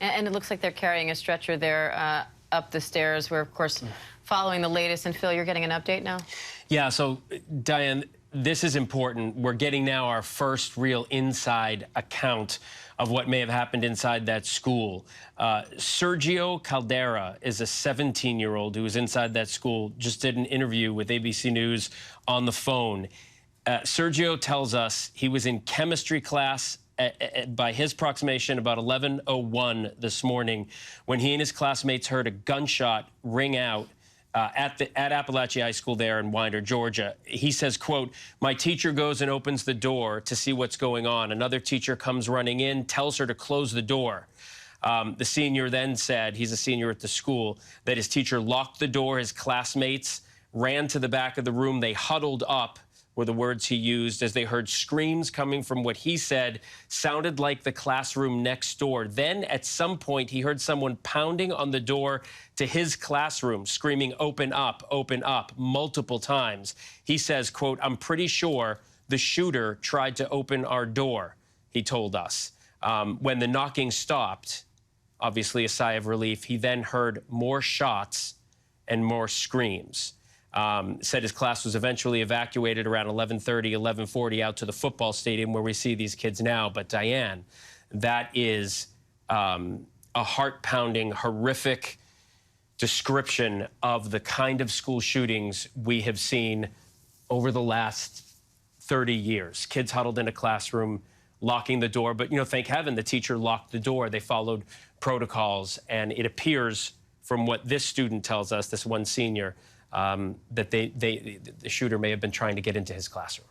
And it looks like they're carrying a stretcher there up the stairs. We're, of course, following the latest. And Phil, you're getting an update now? Yeah, so, Diane, this is important. We're getting now our first real inside account of what may have happened inside that school. Sergio Caldera is a 17-year-old who was inside that school, just did an interview with ABC News on the phone. Sergio tells us he was in chemistry class by his approximation about 11:01 this morning when he and his classmates heard a gunshot ring out at Apalachee High School there in Winder, Georgia. He says, quote, "My teacher goes and opens the door to see what's going on. Another teacher comes running in, tells her to close the door." The senior then said, he's a senior at the school, that his teacher locked the door. His classmates ran to the back of the room. They huddled up, were the words he used, as they heard screams coming from what he said sounded like the classroom next door. Then, at some point, he heard someone pounding on the door to his classroom, screaming, open up, multiple times. He says, quote, "I'm pretty sure the shooter tried to open our door," he told us. When the knocking stopped, obviously a sigh of relief, he then heard more shots and more screams. Said his class was eventually evacuated around 11:30, 11:40 out to the football stadium where we see these kids now. But, Diane, that is a heart-pounding, horrific description of the kind of school shootings we have seen over the last 30 years. Kids huddled in a classroom, locking the door. But, you know, thank heaven the teacher locked the door. They followed protocols. And it appears, from what this student tells us, this one senior, that the shooter may have been trying to get into his classroom.